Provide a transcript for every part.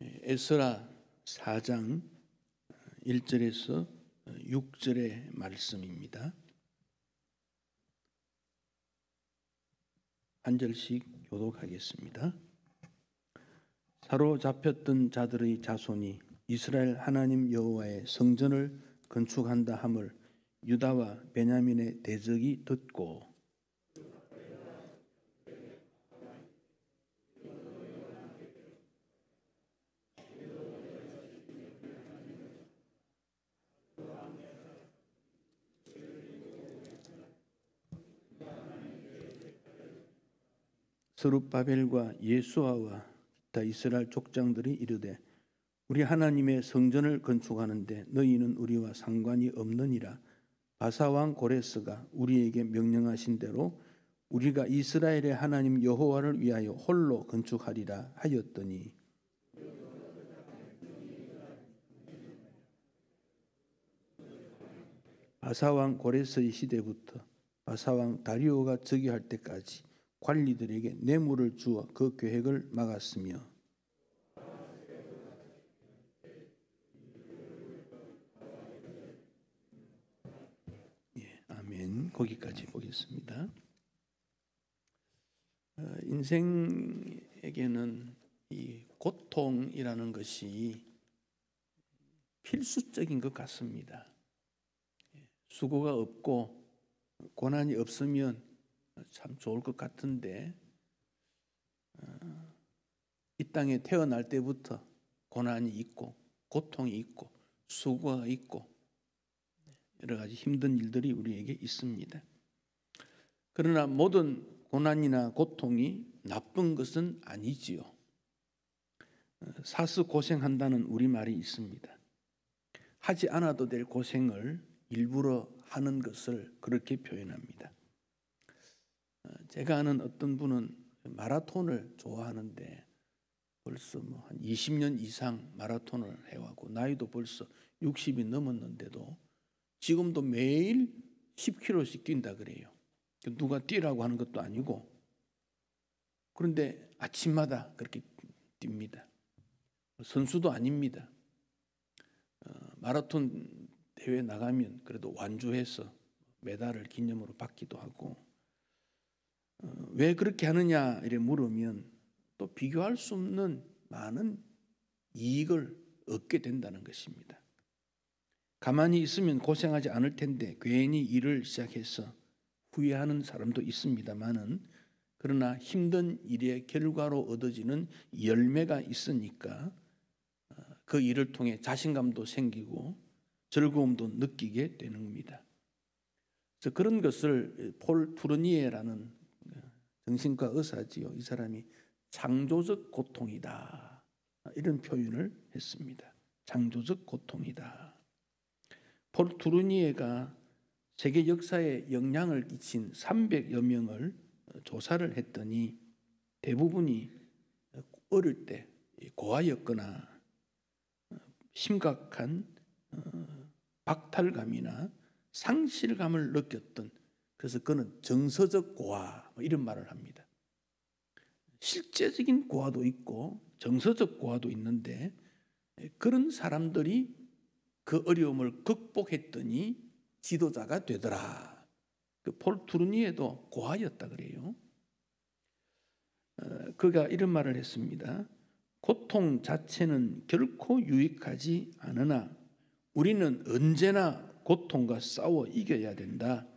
에스라 4장 1절에서 6절의 말씀입니다. 한 절씩 교독하겠습니다. 사로잡혔던 자들의 자손이 이스라엘 하나님 여호와의 성전을 건축한다 함을 유다와 베냐민의 대적이 듣고 스룹바벨과 예수아와 기타 이스라엘 족장들이 이르되 우리 하나님의 성전을 건축하는데 너희는 우리와 상관이 없느니라. 바사왕 고레스가 우리에게 명령하신 대로 우리가 이스라엘의 하나님 여호와를 위하여 홀로 건축하리라 하였더니 바사왕 고레스의 시대부터 바사왕 다리오가 즉위할 때까지 관리들에게 뇌물을 주어 그 계획을 막았으며 아멘. 거기까지 보겠습니다. 인생에게는 이 고통이라는 것이 필수적인 것 같습니다. 수고가 없고 고난이 없으면 참 좋을 것 같은데 이 땅에 태어날 때부터 고난이 있고 고통이 있고 수고가 있고 여러 가지 힘든 일들이 우리에게 있습니다. 그러나 모든 고난이나 고통이 나쁜 것은 아니지요. 사스 고생한다는 우리말이 있습니다. 하지 않아도 될 고생을 일부러 하는 것을 그렇게 표현합니다. 제가 아는 어떤 분은 마라톤을 좋아하는데 벌써 한 20년 이상 마라톤을 해왔고 나이도 벌써 60이 넘었는데도 지금도 매일 10km씩 뛴다 그래요. 누가 뛰라고 하는 것도 아니고 그런데 아침마다 그렇게 뜁니다. 선수도 아닙니다. 마라톤 대회 나가면 그래도 완주해서 메달을 기념으로 받기도 하고 왜 그렇게 하느냐 이래 물으면 또 비교할 수 없는 많은 이익을 얻게 된다는 것입니다. 가만히 있으면 고생하지 않을 텐데 괜히 일을 시작해서 후회하는 사람도 있습니다만은 그러나 힘든 일의 결과로 얻어지는 열매가 있으니까 그 일을 통해 자신감도 생기고 즐거움도 느끼게 되는 겁니다. 그래서 그런 것을 폴 투르니에라는 정신과 의사지요. 이 사람이 창조적 고통이다 이런 표현을 했습니다. 창조적 고통이다. 폴 투르니에가 세계 역사에 영향을 끼친 300여 명을 조사를 했더니 대부분이 어릴 때 고아였거나 심각한 박탈감이나 상실감을 느꼈던, 그래서 그는 정서적 고아 이런 말을 합니다. 실제적인 고아도 있고 정서적 고아도 있는데 그런 사람들이 그 어려움을 극복했더니 지도자가 되더라. 폴 투르니에도 고아였다 그래요. 그가 이런 말을 했습니다. 고통 자체는 결코 유익하지 않으나 우리는 언제나 고통과 싸워 이겨야 된다.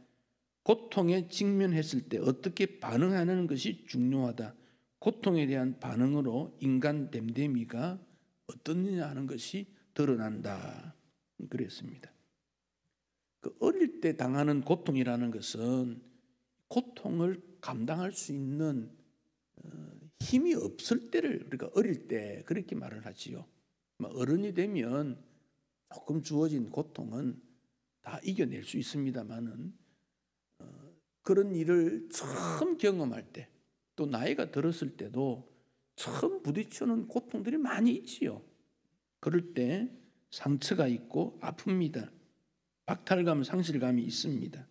고통에 직면했을 때 어떻게 반응하는 것이 중요하다. 고통에 대한 반응으로 인간 됨됨이가 어떻느냐 하는 것이 드러난다. 그랬습니다. 그 어릴 때 당하는 고통이라는 것은 고통을 감당할 수 있는 힘이 없을 때를 우리가 어릴 때 그렇게 말을 하지요. 어른이 되면 조금 주어진 고통은 다 이겨낼 수 있습니다만은 그런 일을 처음 경험할 때 또 나이가 들었을 때도 처음 부딪히는 고통들이 많이 있지요. 그럴 때 상처가 있고 아픕니다. 박탈감, 상실감이 있습니다.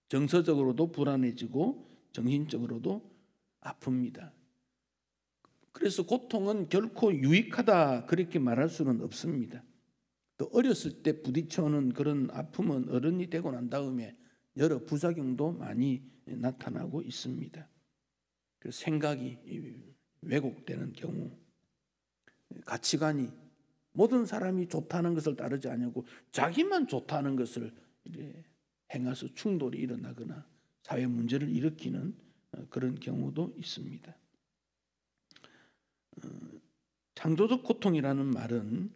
정서적으로도 불안해지고 정신적으로도 아픕니다. 그래서 고통은 결코 유익하다 그렇게 말할 수는 없습니다. 또 어렸을 때 부딪혀오는 그런 아픔은 어른이 되고 난 다음에 여러 부작용도 많이 나타나고 있습니다. 그래서 생각이 왜곡되는 경우, 가치관이 모든 사람이 좋다는 것을 따르지 않고 자기만 좋다는 것을 행해서 충돌이 일어나거나 사회 문제를 일으키는 그런 경우도 있습니다. 창조적 고통이라는 말은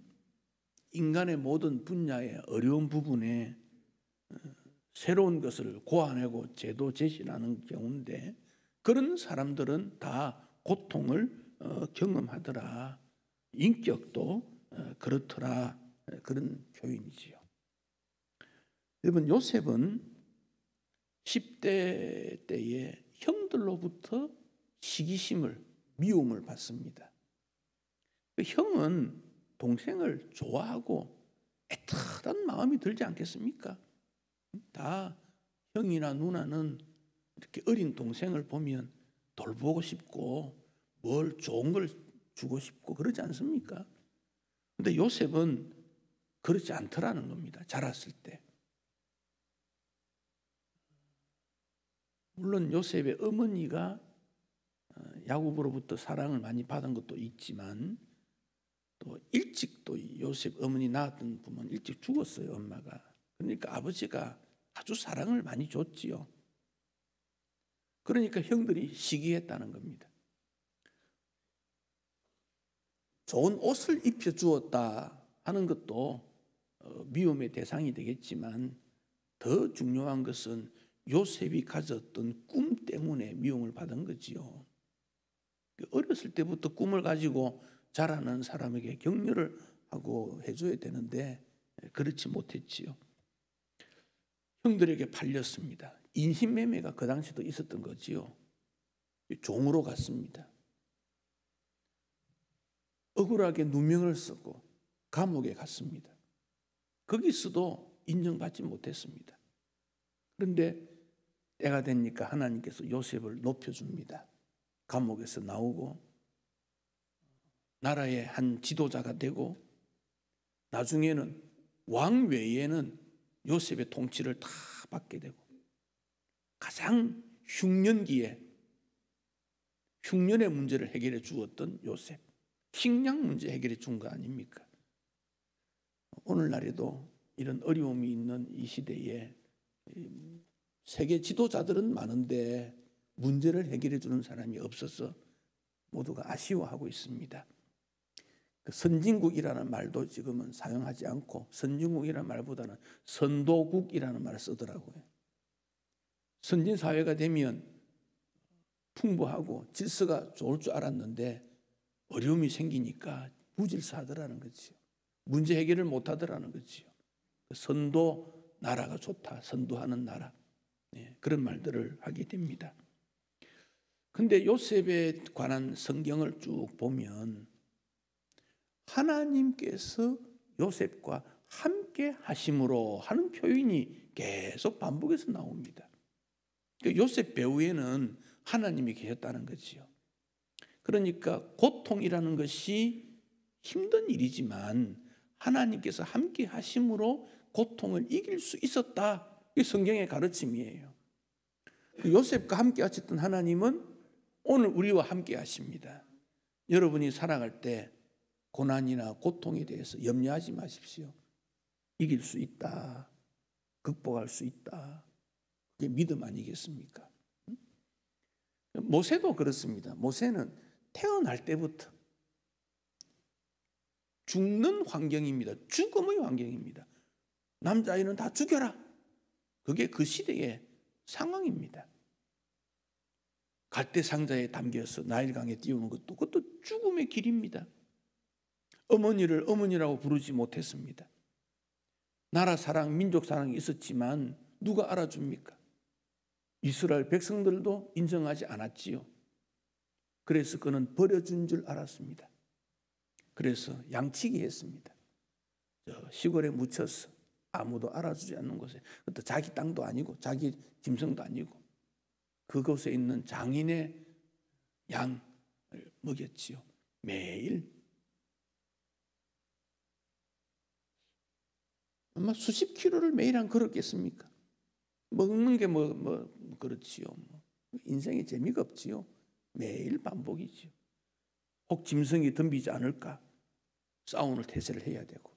인간의 모든 분야의 어려운 부분에 새로운 것을 고안하고 제도 제시하는 경우인데, 그런 사람들은 다 고통을 경험하더라. 인격도 그렇더라. 그런 표현이지요. 여러분, 요셉은 10대 때에 형들로부터 시기심을, 미움을 받습니다. 그 형은 동생을 좋아하고 애틋한 마음이 들지 않겠습니까? 다 형이나 누나는 이렇게 어린 동생을 보면 돌보고 싶고 뭘 좋은 걸 주고 싶고 그러지 않습니까? 근데 요셉은 그렇지 않더라는 겁니다. 자랐을 때. 물론 요셉의 어머니가 야곱으로부터 사랑을 많이 받은 것도 있지만, 또 일찍 또 요셉 어머니 낳았던 부모는 일찍 죽었어요, 엄마가. 그러니까 아버지가 아주 사랑을 많이 줬지요. 그러니까 형들이 시기했다는 겁니다. 좋은 옷을 입혀 주었다 하는 것도 미움의 대상이 되겠지만, 더 중요한 것은 요셉이 가졌던 꿈 때문에 미움을 받은 거지요. 어렸을 때부터 꿈을 가지고 자라는 사람에게 격려를 하고 해줘야 되는데 그렇지 못했지요. 형들에게 팔렸습니다. 인신매매가 그 당시도 있었던 거지요. 종으로 갔습니다. 억울하게 누명을 쓰고 감옥에 갔습니다. 거기서도 인정받지 못했습니다. 그런데 때가 되니까 하나님께서 요셉을 높여줍니다. 감옥에서 나오고 나라의 한 지도자가 되고, 나중에는 왕 외에는 요셉의 통치를 다 받게 되고, 가장 흉년기에 흉년의 문제를 해결해 주었던 요셉, 식량 문제 해결해 준 거 아닙니까? 오늘날에도 이런 어려움이 있는 이 시대에 세계 지도자들은 많은데 문제를 해결해 주는 사람이 없어서 모두가 아쉬워하고 있습니다. 선진국이라는 말도 지금은 사용하지 않고 선진국이라는 말보다는 선도국이라는 말을 쓰더라고요. 선진사회가 되면 풍부하고 질서가 좋을 줄 알았는데 어려움이 생기니까 부질서하더라는 거지요. 문제 해결을 못하더라는 거지요. 선도 나라가 좋다, 선도하는 나라, 그런 말들을 하게 됩니다. 근데 요셉에 관한 성경을 쭉 보면 하나님께서 요셉과 함께 하심으로 하는 표현이 계속 반복해서 나옵니다. 요셉 배후에는 하나님이 계셨다는 거지요. 그러니까 고통이라는 것이 힘든 일이지만 하나님께서 함께 하심으로 고통을 이길 수 있었다. 이게 성경의 가르침이에요. 요셉과 함께 하셨던 하나님은 오늘 우리와 함께 하십니다. 여러분이 살아갈 때 고난이나 고통에 대해서 염려하지 마십시오. 이길 수 있다. 극복할 수 있다. 그게 믿음 아니겠습니까? 모세도 그렇습니다. 모세는 태어날 때부터 죽는 환경입니다. 죽음의 환경입니다. 남자아이는 다 죽여라. 그게 그 시대의 상황입니다. 갈대 상자에 담겨서 나일강에 띄우는 것도 그것도 죽음의 길입니다. 어머니를 어머니라고 부르지 못했습니다. 나라 사랑, 민족 사랑이 있었지만 누가 알아줍니까? 이스라엘 백성들도 인정하지 않았지요. 그래서 그는 버려준 줄 알았습니다. 그래서 양치기 했습니다. 시골에 묻혀서 아무도 알아주지 않는 곳에, 그것도 자기 땅도 아니고 자기 짐승도 아니고 그곳에 있는 장인의 양을 먹였지요. 매일 아마 수십 킬로를 매일 안 걸었겠습니까? 먹는 게 그렇지요. 인생에 재미가 없지요. 매일 반복이지요. 혹 짐승이 덤비지 않을까 싸움을 태세를 해야 되고.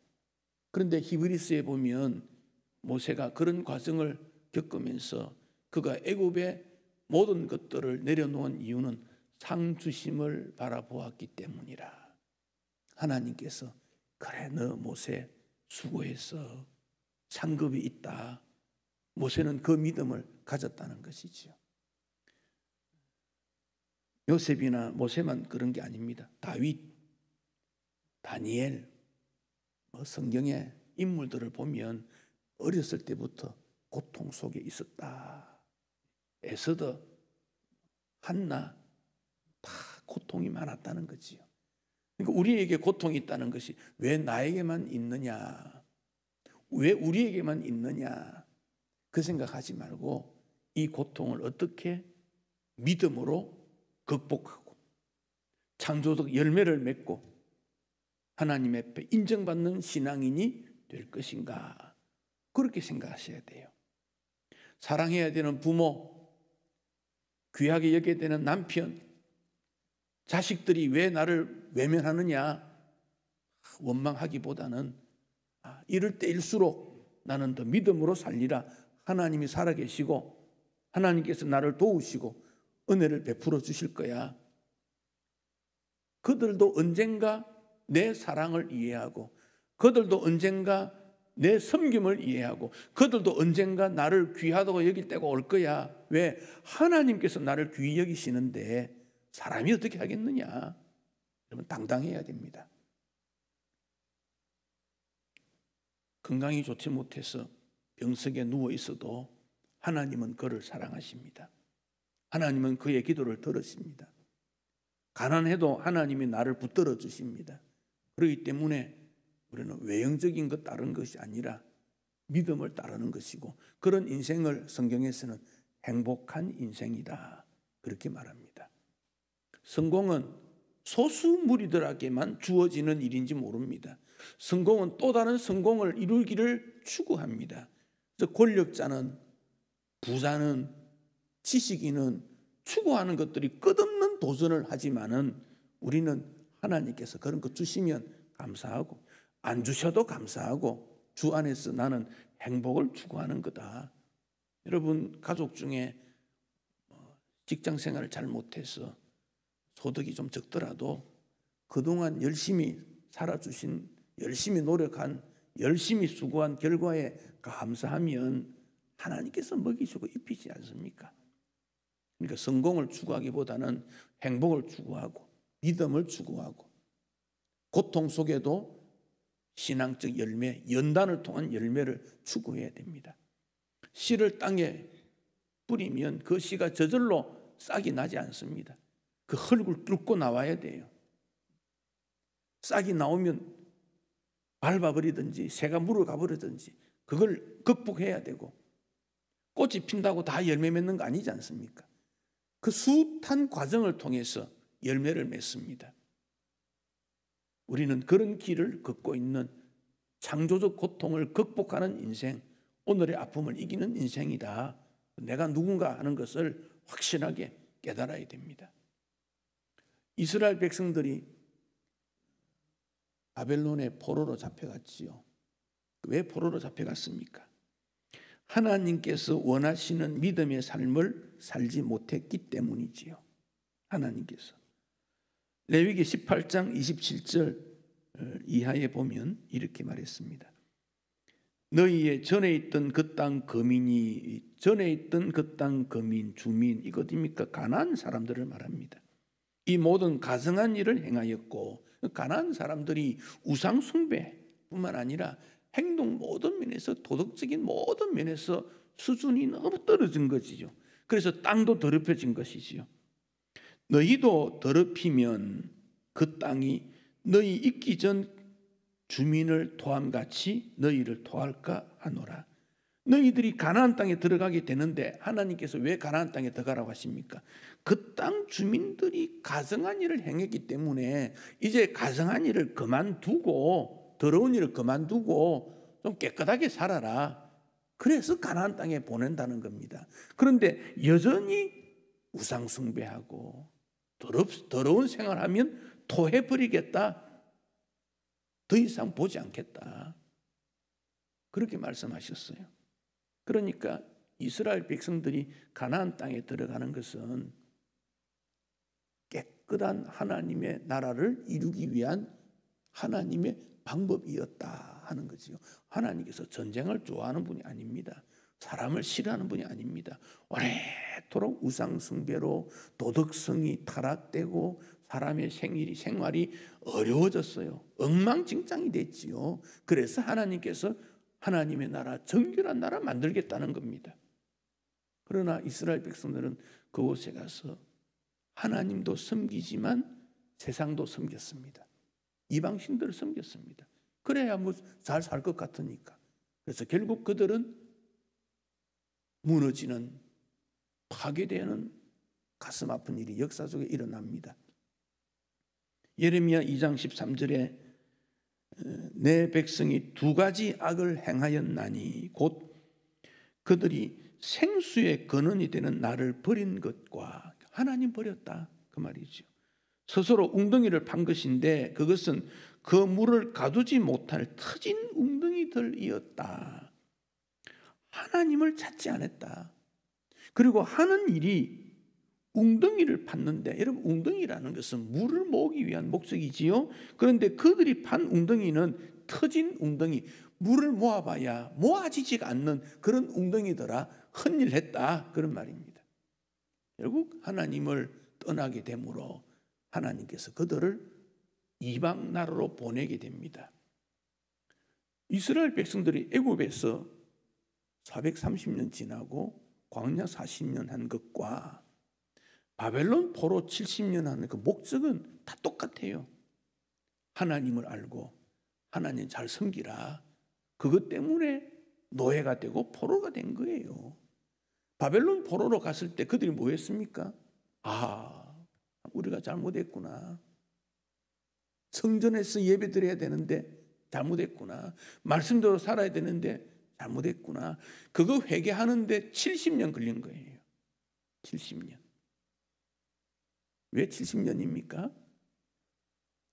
그런데 히브리서에 보면 모세가 그런 과정을 겪으면서 그가 애굽의 모든 것들을 내려놓은 이유는 상 주심을 바라보았기 때문이라. 하나님께서 그래 너 모세 수고해서 상급이 있다. 모세는 그 믿음을 가졌다는 것이지요. 요셉이나 모세만 그런 게 아닙니다. 다윗, 다니엘, 성경의 인물들을 보면 어렸을 때부터 고통 속에 있었다. 에스더, 한나 다 고통이 많았다는 거지요. 그러니까 우리에게 고통이 있다는 것이 왜 나에게만 있느냐, 왜 우리에게만 있느냐 그 생각하지 말고 이 고통을 어떻게 믿음으로 극복하고 창조적 열매를 맺고 하나님 앞에 인정받는 신앙인이 될 것인가, 그렇게 생각하셔야 돼요. 사랑해야 되는 부모, 귀하게 여겨야 되는 남편, 자식들이 왜 나를 외면하느냐 원망하기보다는 이럴 때일수록 나는 더 믿음으로 살리라. 하나님이 살아계시고 하나님께서 나를 도우시고 은혜를 베풀어 주실 거야. 그들도 언젠가 내 사랑을 이해하고, 그들도 언젠가 내 섬김을 이해하고, 그들도 언젠가 나를 귀하다고 여길 때가 올 거야. 왜? 하나님께서 나를 귀히 여기시는데 사람이 어떻게 하겠느냐. 여러분 당당해야 됩니다. 건강이 좋지 못해서 병석에 누워 있어도 하나님은 그를 사랑하십니다. 하나님은 그의 기도를 들으십니다. 가난해도 하나님이 나를 붙들어 주십니다. 그렇기 때문에 우리는 외형적인 것 따르는 것이 아니라 믿음을 따르는 것이고, 그런 인생을 성경에서는 행복한 인생이다 그렇게 말합니다. 성공은 소수 무리들에게만 주어지는 일인지 모릅니다. 성공은 또 다른 성공을 이루기를 추구합니다. 그래서 권력자는, 부자는, 지식인은 추구하는 것들이 끝없는 도전을 하지만은 우리는 하나님께서 그런 것 주시면 감사하고 안 주셔도 감사하고 주 안에서 나는 행복을 추구하는 거다. 여러분 가족 중에 직장 생활을 잘 못해서 소득이 좀 적더라도 그동안 열심히 살아주신, 열심히 노력한, 열심히 수고한 결과에 감사하면 하나님께서 먹이시고 입히지 않습니까? 그러니까 성공을 추구하기보다는 행복을 추구하고 믿음을 추구하고 고통 속에도 신앙적 열매, 연단을 통한 열매를 추구해야 됩니다. 씨를 땅에 뿌리면 그 씨가 저절로 싹이 나지 않습니다. 그 흙을 뚫고 나와야 돼요. 싹이 나오면 밟아버리든지 새가 물어가 버리든지 그걸 극복해야 되고, 꽃이 핀다고 다 열매 맺는 거 아니지 않습니까? 그 숱한 과정을 통해서 열매를 맺습니다. 우리는 그런 길을 걷고 있는 창조적 고통을 극복하는 인생, 오늘의 아픔을 이기는 인생이다. 내가 누군가 하는 것을 확실하게 깨달아야 됩니다. 이스라엘 백성들이 바벨론의 포로로 잡혀갔지요. 왜 포로로 잡혀갔습니까? 하나님께서 원하시는 믿음의 삶을 살지 못했기 때문이지요. 하나님께서 레위기 18장 27절 이하에 보면 이렇게 말했습니다. 너희의 전에 있던 그 땅 거민이, 전에 있던 그 땅 거민, 주민, 이거 어디입니까? 가나안 사람들을 말합니다. 이 모든 가증한 일을 행하였고, 가나안 사람들이 우상 숭배뿐만 아니라 행동 모든 면에서, 도덕적인 모든 면에서 수준이 너무 떨어진 것이죠. 그래서 땅도 더럽혀진 것이지요. 너희도 더럽히면 그 땅이 너희 있기 전 주민을 토함같이 너희를 토할까 하노라. 너희들이 가나안 땅에 들어가게 되는데 하나님께서 왜 가나안 땅에 들어가라고 하십니까? 그 땅 주민들이 가증한 일을 행했기 때문에 이제 가증한 일을 그만두고, 더러운 일을 그만두고 좀 깨끗하게 살아라. 그래서 가나안 땅에 보낸다는 겁니다. 그런데 여전히 우상 숭배하고 더러운 생활하면 토해버리겠다. 더 이상 보지 않겠다. 그렇게 말씀하셨어요. 그러니까 이스라엘 백성들이 가나안 땅에 들어가는 것은 깨끗한 하나님의 나라를 이루기 위한 하나님의 방법이었다 하는 거지요. 하나님께서 전쟁을 좋아하는 분이 아닙니다. 사람을 싫어하는 분이 아닙니다. 오래도록 우상 숭배로 도덕성이 타락되고 사람의 생활이 어려워졌어요. 엉망진창이 됐지요. 그래서 하나님께서 하나님의 나라, 정결한 나라 만들겠다는 겁니다. 그러나 이스라엘 백성들은 그곳에 가서 하나님도 섬기지만 세상도 섬겼습니다. 이방신들을 섬겼습니다. 그래야 뭐 잘 살 것 같으니까. 그래서 결국 그들은 무너지는, 파괴되는 가슴 아픈 일이 역사 속에 일어납니다. 예레미야 2장 13절에 내 백성이 두 가지 악을 행하였나니 곧 그들이 생수의 근원이 되는 나를 버린 것과, 하나님 버렸다 그 말이죠. 스스로 웅덩이를 판 것인데 그것은 그 물을 가두지 못할 터진 웅덩이들이었다. 하나님을 찾지 않았다. 그리고 하는 일이 웅덩이를 팠는데, 여러분 웅덩이라는 것은 물을 모으기 위한 목적이지요. 그런데 그들이 판 웅덩이는 터진 웅덩이, 물을 모아봐야 모아지지가 않는 그런 웅덩이더라. 헛일했다 그런 말입니다. 결국 하나님을 떠나게 되므로 하나님께서 그들을 이방 나라로 보내게 됩니다. 이스라엘 백성들이 애굽에서 430년 지나고 광야 40년 한 것과 바벨론 포로 70년 하는 그 목적은 다 똑같아요. 하나님을 알고 하나님 잘 섬기라. 그것 때문에 노예가 되고 포로가 된 거예요. 바벨론 포로로 갔을 때 그들이 뭐 했습니까? 우리가 잘못했구나. 성전에서 예배 드려야 되는데 잘못했구나. 말씀대로 살아야 되는데 잘못했구나. 그거 회개하는데 70년 걸린 거예요. 70년. 왜 70년입니까?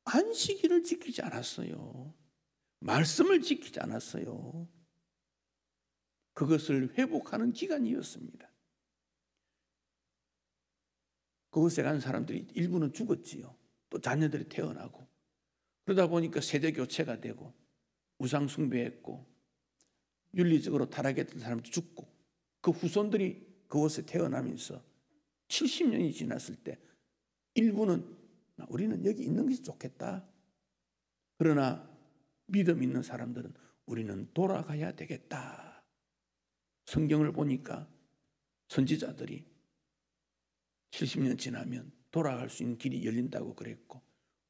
안식일을 지키지 않았어요. 말씀을 지키지 않았어요. 그것을 회복하는 기간이었습니다. 그곳에 간 사람들이 일부는 죽었지요. 또 자녀들이 태어나고 그러다 보니까 세대 교체가 되고 우상 숭배했고 윤리적으로 타락했던 사람도 죽고 그 후손들이 그곳에 태어나면서 70년이 지났을 때 일부는 우리는 여기 있는 것이 좋겠다. 그러나 믿음 있는 사람들은 우리는 돌아가야 되겠다. 성경을 보니까 선지자들이 70년 지나면 돌아갈 수 있는 길이 열린다고 그랬고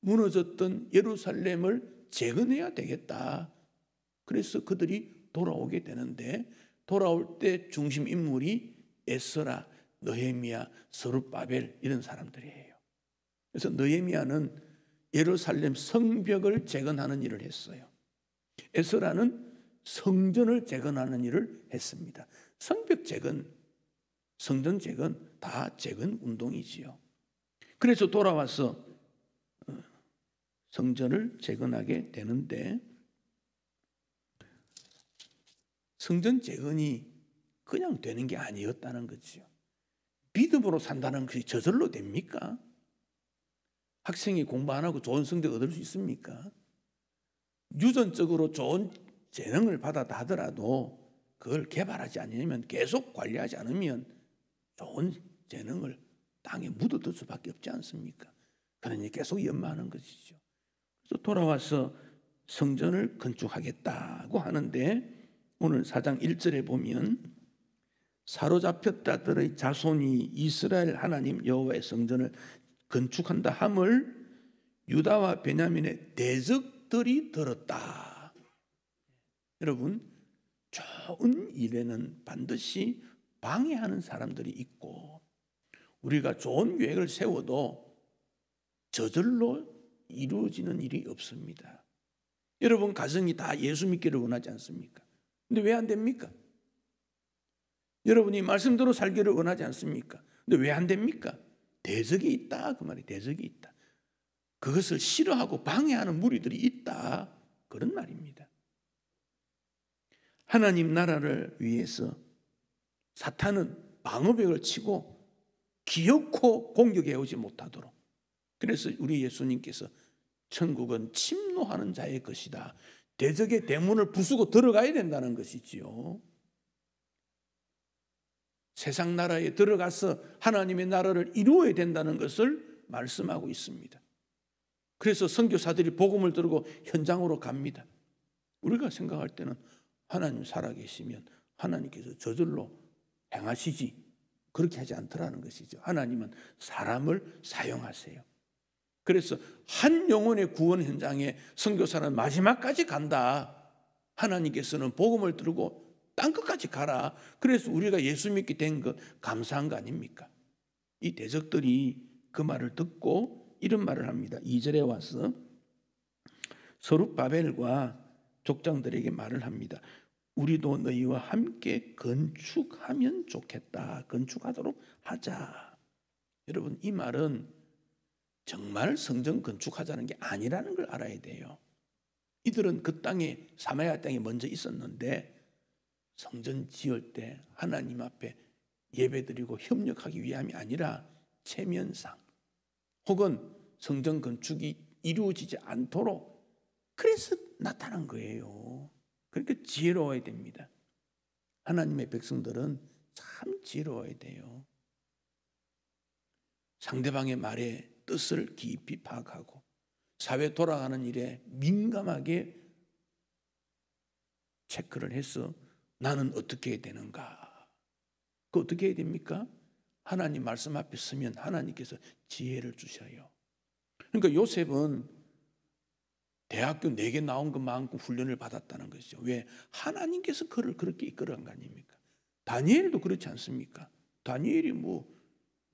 무너졌던 예루살렘을 재건해야 되겠다. 그래서 그들이 돌아오게 되는데 돌아올 때 중심 인물이 에스라, 느헤미야, 스룹바벨 이런 사람들이에요. 그래서 느헤미야는 예루살렘 성벽을 재건하는 일을 했어요. 에스라는 성전을 재건하는 일을 했습니다. 성벽 재건, 성전 재건 다 재건 운동이지요. 그래서 돌아와서 성전을 재건하게 되는데 성전 재건이 그냥 되는 게 아니었다는 거죠. 믿음으로 산다는 것이 저절로 됩니까? 학생이 공부 안 하고 좋은 성적 얻을 수 있습니까? 유전적으로 좋은 재능을 받았다 하더라도 그걸 개발하지 않으면, 계속 관리하지 않으면 좋은 재능을 땅에 묻어둘 수밖에 없지 않습니까? 그러니 계속 연마하는 것이죠. 그래서 돌아와서 성전을 건축하겠다고 하는데 오늘 4장 1절에 보면 사로잡혔다들의 자손이 이스라엘 하나님 여호와의 성전을 건축한다 함을 유다와 베냐민의 대적들이 들었다. 여러분, 좋은 일에는 반드시 방해하는 사람들이 있고, 우리가 좋은 계획을 세워도 저절로 이루어지는 일이 없습니다. 여러분 가정이 다 예수 믿기를 원하지 않습니까? 근데 왜 안 됩니까? 여러분이 말씀대로 살기를 원하지 않습니까? 근데 왜 안 됩니까? 대적이 있다, 그 말이. 대적이 있다. 그것을 싫어하고 방해하는 무리들이 있다, 그런 말입니다. 하나님 나라를 위해서 사탄은 방어벽을 치고 기어코 공격해 오지 못하도록, 그래서 우리 예수님께서 천국은 침노하는 자의 것이다, 대적의 대문을 부수고 들어가야 된다는 것이지요. 세상 나라에 들어가서 하나님의 나라를 이루어야 된다는 것을 말씀하고 있습니다. 그래서 선교사들이 복음을 들고 현장으로 갑니다. 우리가 생각할 때는 하나님 살아계시면 하나님께서 저절로 행하시지, 그렇게 하지 않더라는 것이죠. 하나님은 사람을 사용하세요. 그래서 한 영혼의 구원 현장에 선교사는 마지막까지 간다. 하나님께서는 복음을 들고 땅끝까지 가라. 그래서 우리가 예수 믿게 된 것 감사한 거 아닙니까? 이 대적들이 그 말을 듣고 이런 말을 합니다. 2절에 와서 서룹바벨과 족장들에게 말을 합니다. 우리도 너희와 함께 건축하면 좋겠다. 건축하도록 하자. 여러분, 이 말은 정말 성전 건축하자는 게 아니라는 걸 알아야 돼요. 이들은 그 땅에, 사마리아 땅에 먼저 있었는데 성전 지을 때 하나님 앞에 예배드리고 협력하기 위함이 아니라 체면상 혹은 성전 건축이 이루어지지 않도록, 그래서 나타난 거예요. 그러니까 지혜로워야 됩니다. 하나님의 백성들은 참 지혜로워야 돼요. 상대방의 말에 뜻을 깊이 파악하고 사회 돌아가는 일에 민감하게 체크를 해서 나는 어떻게 해야 되는가? 그 어떻게 해야 됩니까? 하나님 말씀 앞에 서면 하나님께서 지혜를 주셔요. 그러니까 요셉은 대학교 4개 나온 것만큼 훈련을 받았다는 것이죠. 왜? 하나님께서 그를 그렇게 이끌어간 거 아닙니까? 다니엘도 그렇지 않습니까? 다니엘이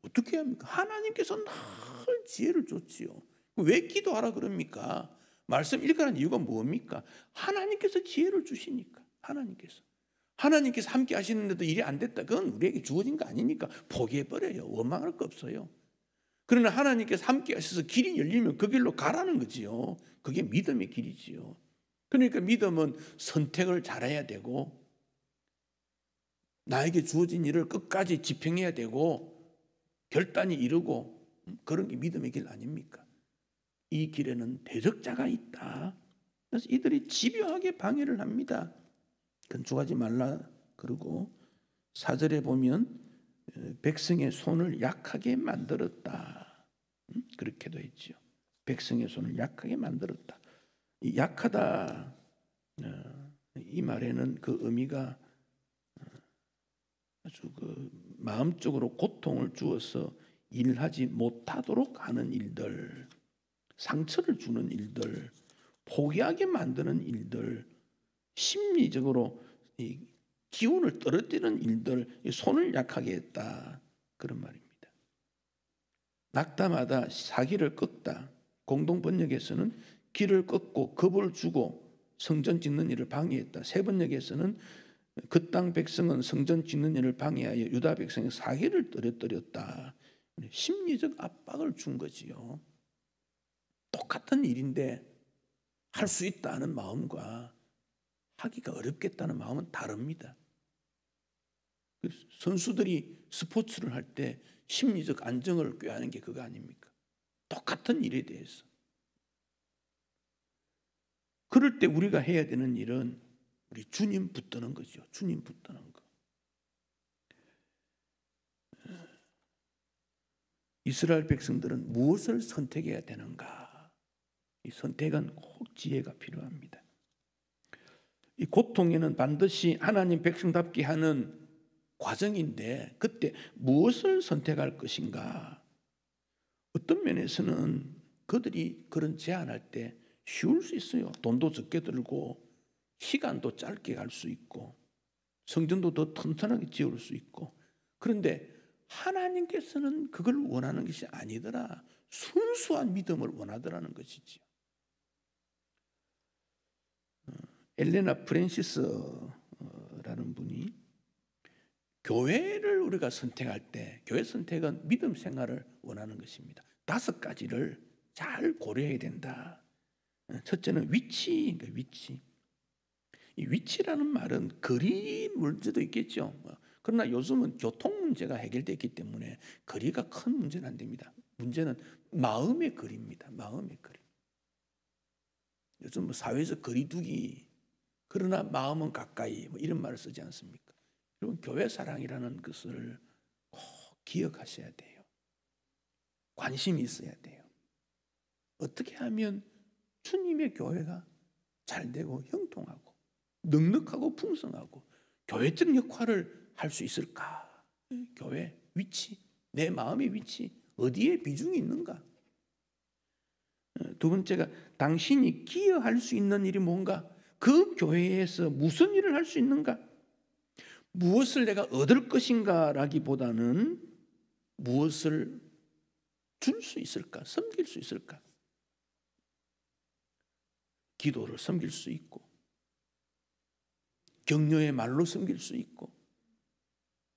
어떻게 합니까? 하나님께서 늘 지혜를 줬지요. 왜 기도하라 그럽니까? 말씀 읽으라는 이유가 뭡니까? 하나님께서 지혜를 주시니까. 하나님께서 함께 하시는데도 일이 안 됐다. 그건 우리에게 주어진 거 아니니까 포기해버려요. 원망할 거 없어요. 그러나 하나님께서 함께 하셔서 길이 열리면 그 길로 가라는 거지요. 그게 믿음의 길이지요. 그러니까 믿음은 선택을 잘해야 되고 나에게 주어진 일을 끝까지 집행해야 되고 결단이 이르고, 그런 게 믿음의 길 아닙니까? 이 길에는 대적자가 있다. 그래서 이들이 집요하게 방해를 합니다. 건축하지 말라 그러고, 4절에 보면 백성의 손을 약하게 만들었다. 그렇게도 했죠. 백성의 손을 약하게 만들었다. 이 약하다, 이 말에는 그 의미가 아주 마음적으로 고통을 주어서 일하지 못하도록 하는 일들, 상처를 주는 일들, 포기하게 만드는 일들, 심리적으로 이 기운을 떨어뜨리는 일들, 손을 약하게 했다, 그런 말입니다. 낙타마다 사기를 꺾다. 공동 번역에서는 길을 꺾고 겁을 주고 성전 짓는 일을 방해했다. 세 번역에서는 그 땅 백성은 성전 짓는 일을 방해하여 유다 백성의 사기를 떨어뜨렸다. 심리적 압박을 준 거지요. 똑같은 일인데 할 수 있다는 마음과 하기가 어렵겠다는 마음은 다릅니다. 선수들이 스포츠를 할 때 심리적 안정을 꾀하는 게 그거 아닙니까? 똑같은 일에 대해서. 그럴 때 우리가 해야 되는 일은 우리 주님 붙드는 거죠. 주님 붙드는 거. 이스라엘 백성들은 무엇을 선택해야 되는가? 이 선택은 꼭 지혜가 필요합니다. 이 고통에는 반드시 하나님 백성답게 하는 과정인데, 그때 무엇을 선택할 것인가? 어떤 면에서는 그들이 그런 제안할 때 쉬울 수 있어요. 돈도 적게 들고 시간도 짧게 갈 수 있고, 성전도 더 튼튼하게 지을 수 있고. 그런데 하나님께서는 그걸 원하는 것이 아니더라. 순수한 믿음을 원하더라는 것이지요. 엘레나 프랜시스라는 분이 교회를 우리가 선택할 때 교회 선택은 믿음 생활을 원하는 것입니다. 5가지를 잘 고려해야 된다. 첫째는 위치인가, 위치. 이 위치라는 말은 거리 문제도 있겠죠. 그러나 요즘은 교통 문제가 해결됐기 때문에 거리가 큰 문제는 안 됩니다. 문제는 마음의 거리입니다. 마음의 거리. 요즘 사회에서 거리두기, 그러나 마음은 가까이, 이런 말을 쓰지 않습니까? 여러분, 교회 사랑이라는 것을 꼭 기억하셔야 돼요. 관심이 있어야 돼요. 어떻게 하면 주님의 교회가 잘 되고 형통하고 넉넉하고 풍성하고 교회적 역할을 할 수 있을까? 교회 위치, 내 마음의 위치, 어디에 비중이 있는가? 두 번째가 당신이 기여할 수 있는 일이 뭔가? 그 교회에서 무슨 일을 할 수 있는가? 무엇을 내가 얻을 것인가라기보다는 무엇을 줄 수 있을까? 섬길 수 있을까? 기도를 섬길 수 있고, 격려의 말로 섬길 수 있고,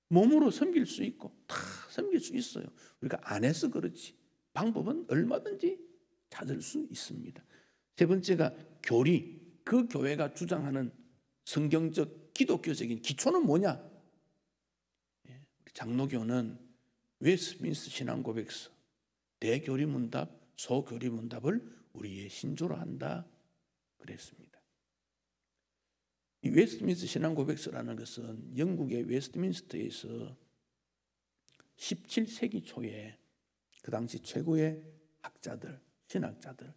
몸으로 섬길 수 있고, 다 섬길 수 있어요. 우리가 안 해서 그렇지 방법은 얼마든지 찾을 수 있습니다. 세 번째가 교리, 그 교회가 주장하는 성경적 기독교적인 기초는 뭐냐? 장로교는 웨스트민스터 신앙고백서, 대교리문답, 소교리문답을 우리의 신조로 한다 그랬습니다. 이 웨스트민스터 신앙고백서라는 것은 영국의 웨스트민스터에서 17세기 초에 그 당시 최고의 학자들, 신학자들,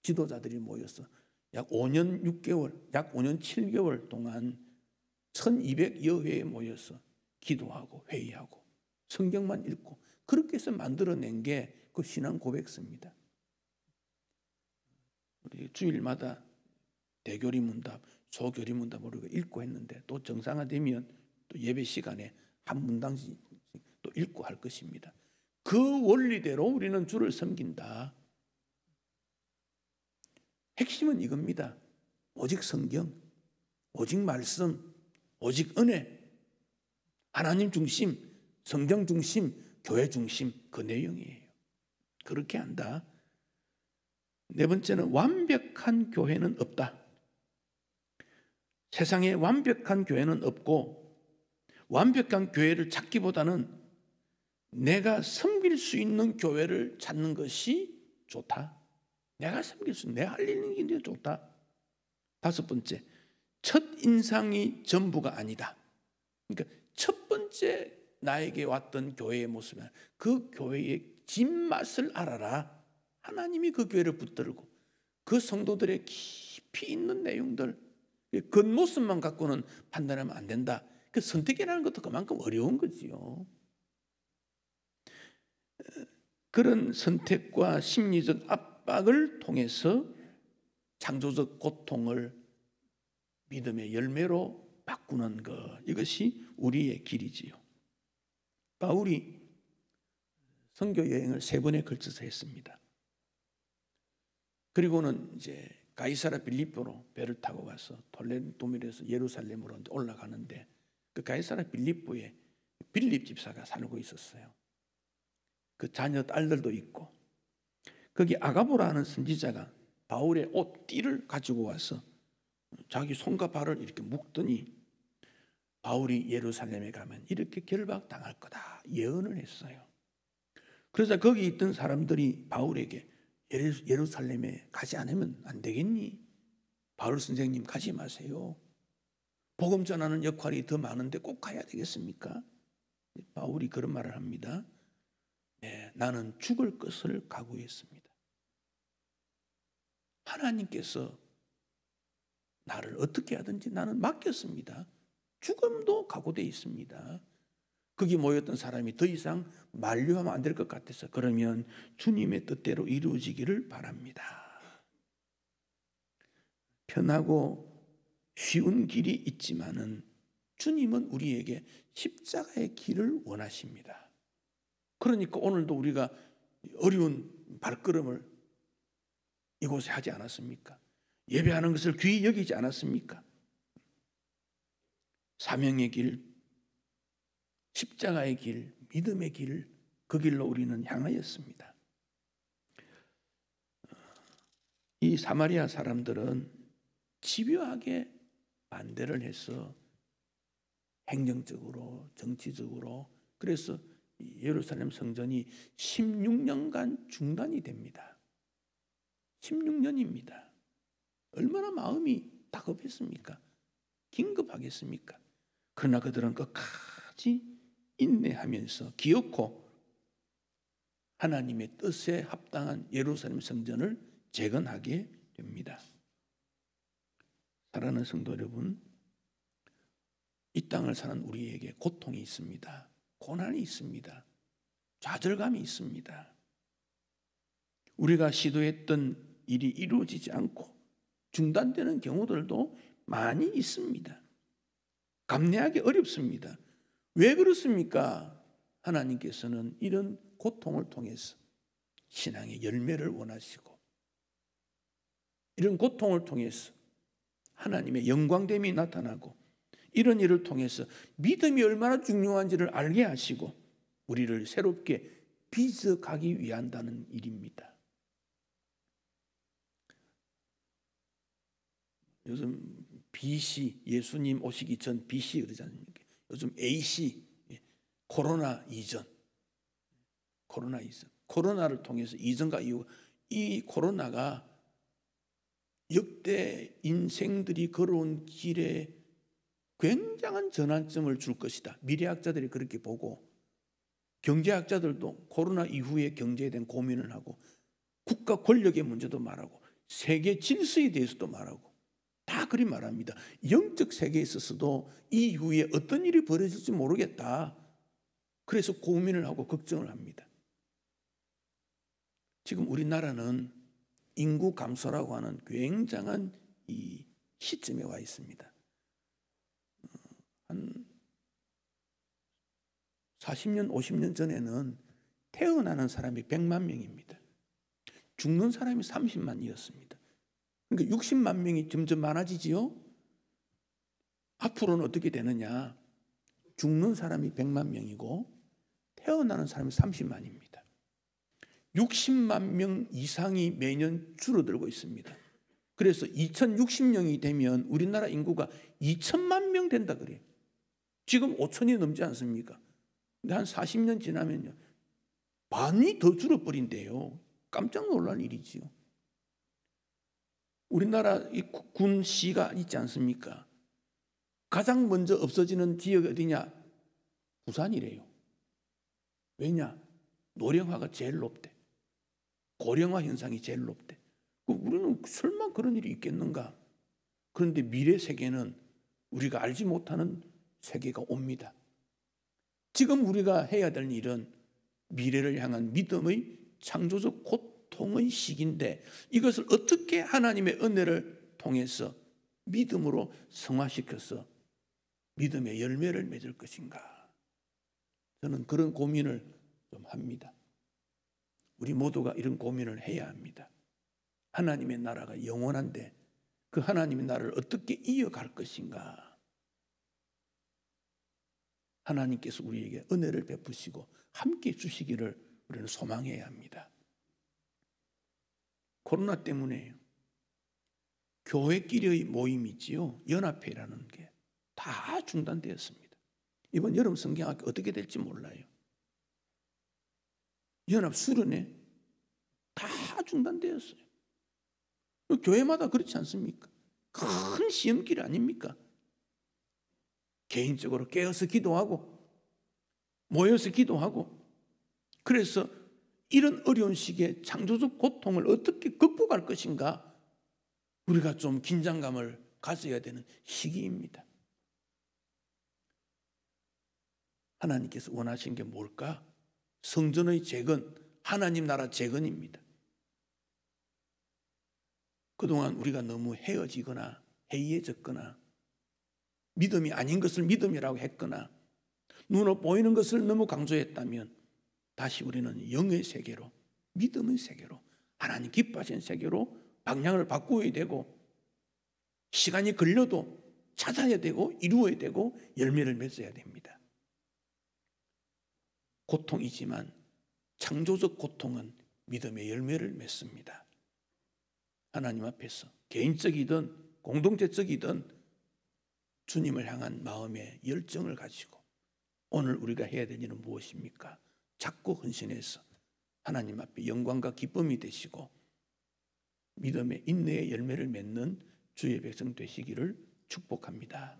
지도자들이 모여서 약 5년 6개월, 약 5년 7개월 동안 1200여 회에 모여서 기도하고 회의하고 성경만 읽고 그렇게 해서 만들어낸 게 그 신앙 고백서입니다. 우리 주일마다 대교리 문답, 소교리 문답을 우리가 읽고 했는데 또 정상화되면 또 예배 시간에 한 문단씩 또 읽고 할 것입니다. 그 원리대로 우리는 주를 섬긴다. 핵심은 이겁니다. 오직 성경, 오직 말씀, 오직 은혜, 하나님 중심, 성경 중심, 교회 중심, 그 내용이에요. 그렇게 한다. 네 번째는 완벽한 교회는 없다. 세상에 완벽한 교회는 없고 완벽한 교회를 찾기보다는 내가 섬길 수 있는 교회를 찾는 것이 좋다. 내가 섬길 수 있는, 내가 할 일 있는 게 좋다. 다섯 번째, 첫 인상이 전부가 아니다. 그러니까 첫 번째 나에게 왔던 교회의 모습은 그 교회의 진맛을 알아라. 하나님이 그 교회를 붙들고 그 성도들의 깊이 있는 내용들, 겉모습만 갖고는 판단하면 안 된다. 그 선택이라는 것도 그만큼 어려운 거지요. 그런 선택과 심리적 압박을 통해서 창조적 고통을 믿음의 열매로 바꾸는 것, 이것이 우리의 길이지요. 바울이 선교 여행을 3번에 걸쳐서 했습니다. 그리고는 이제 가이사라 빌립보로 배를 타고 가서 톨레도밀에서 예루살렘으로 올라가는데 그 가이사라 빌립보에 빌립 집사가 살고 있었어요. 그 자녀 딸들도 있고 거기 아가보라는 선지자가 바울의 옷띠를 가지고 와서 자기 손과 발을 이렇게 묶더니 바울이 예루살렘에 가면 이렇게 결박당할 거다 예언을 했어요. 그래서 거기 있던 사람들이 바울에게 예루살렘에 가지 않으면 안 되겠니? 바울 선생님 가지 마세요. 복음 전하는 역할이 더 많은데 꼭 가야 되겠습니까? 바울이 그런 말을 합니다. 네, 나는 죽을 것을 각오했습니다. 하나님께서 나를 어떻게 하든지 나는 맡겼습니다. 죽음도 각오되어 있습니다. 거기 모였던 사람이 더 이상 만류하면 안 될 것 같아서 그러면 주님의 뜻대로 이루어지기를 바랍니다. 편하고 쉬운 길이 있지만은 주님은 우리에게 십자가의 길을 원하십니다. 그러니까 오늘도 우리가 어려운 발걸음을 이곳에 하지 않았습니까? 예배하는 것을 귀히 여기지 않았습니까? 사명의 길, 십자가의 길, 믿음의 길, 그 길로 우리는 향하였습니다. 이 사마리아 사람들은 집요하게 반대를 해서 행정적으로, 정치적으로, 그래서 예루살렘 성전이 16년간 중단이 됩니다. 16년입니다. 얼마나 마음이 다급했습니까? 긴급하겠습니까? 그러나 그들은 끝까지 인내하면서 기어코 하나님의 뜻에 합당한 예루살렘 성전을 재건하게 됩니다. 사랑하는 성도 여러분, 이 땅을 사는 우리에게 고통이 있습니다. 고난이 있습니다. 좌절감이 있습니다. 우리가 시도했던 일이 이루어지지 않고 중단되는 경우들도 많이 있습니다. 감내하기 어렵습니다. 왜 그렇습니까? 하나님께서는 이런 고통을 통해서 신앙의 열매를 원하시고, 이런 고통을 통해서 하나님의 영광됨이 나타나고, 이런 일을 통해서 믿음이 얼마나 중요한지를 알게 하시고 우리를 새롭게 빚어가기 위한다는 일입니다. 요즘 BC, 예수님 오시기 전 BC 그러지 않습니까? 요즘 AC, 코로나 이전. 코로나를 통해서 이전과 이후, 이 코로나가 역대 인생들이 걸어온 길에 굉장한 전환점을 줄 것이다. 미래학자들이 그렇게 보고, 경제학자들도 코로나 이후에 경제에 대한 고민을 하고, 국가 권력의 문제도 말하고, 세계 질서에 대해서도 말하고, 다 그리 말합니다. 영적 세계에 있어서도 이 이후에 어떤 일이 벌어질지 모르겠다. 그래서 고민을 하고 걱정을 합니다. 지금 우리나라는 인구 감소라고 하는 굉장한 이 시점에 와 있습니다. 한 40년, 50년 전에는 태어나는 사람이 100만 명입니다. 죽는 사람이 30만이었습니다. 그러니까 60만 명이 점점 많아지지요. 앞으로는 어떻게 되느냐? 죽는 사람이 100만 명이고 태어나는 사람이 30만입니다. 60만 명 이상이 매년 줄어들고 있습니다. 그래서 2060년이 되면 우리나라 인구가 2천만 명 된다 그래요. 지금 5천이 넘지 않습니까? 근데 한 40년 지나면요, 반이 더 줄어버린대요. 깜짝 놀랄 일이지요. 우리나라 이 군시가 있지 않습니까? 가장 먼저 없어지는 지역이 어디냐? 부산이래요. 왜냐? 노령화가 제일 높대. 고령화 현상이 제일 높대. 우리는 설마 그런 일이 있겠는가? 그런데 미래 세계는 우리가 알지 못하는 세계가 옵니다. 지금 우리가 해야 될 일은 미래를 향한 믿음의 창조적 고통의 시기인데, 이것을 어떻게 하나님의 은혜를 통해서 믿음으로 성화시켜서 믿음의 열매를 맺을 것인가? 저는 그런 고민을 좀 합니다. 우리 모두가 이런 고민을 해야 합니다. 하나님의 나라가 영원한데 그 하나님의 나라를 어떻게 이어갈 것인가? 하나님께서 우리에게 은혜를 베푸시고 함께 주시기를 우리는 소망해야 합니다. 코로나 때문에 교회끼리의 모임이지요, 연합회라는 게 다 중단되었습니다. 이번 여름 성경학교 어떻게 될지 몰라요. 연합 수련회 다 중단되었어요. 교회마다 그렇지 않습니까? 큰 시험길 아닙니까? 개인적으로 깨어서 기도하고 모여서 기도하고, 그래서 이런 어려운 시기에 창조적 고통을 어떻게 극복할 것인가, 우리가 좀 긴장감을 가져야 되는 시기입니다. 하나님께서 원하신 게 뭘까? 성전의 재건, 하나님 나라 재건입니다. 그동안 우리가 너무 헤어지거나 해이해졌거나 믿음이 아닌 것을 믿음이라고 했거나 눈으로 보이는 것을 너무 강조했다면 다시 우리는 영의 세계로, 믿음의 세계로, 하나님 기뻐하시는 세계로 방향을 바꾸어야 되고, 시간이 걸려도 찾아야 되고 이루어야 되고 열매를 맺어야 됩니다. 고통이지만 창조적 고통은 믿음의 열매를 맺습니다. 하나님 앞에서 개인적이든 공동체적이든 주님을 향한 마음의 열정을 가지고 오늘 우리가 해야 될 일은 무엇입니까? 자꾸 헌신해서 하나님 앞에 영광과 기쁨이 되시고 믿음의 인내의 열매를 맺는 주의 백성 되시기를 축복합니다.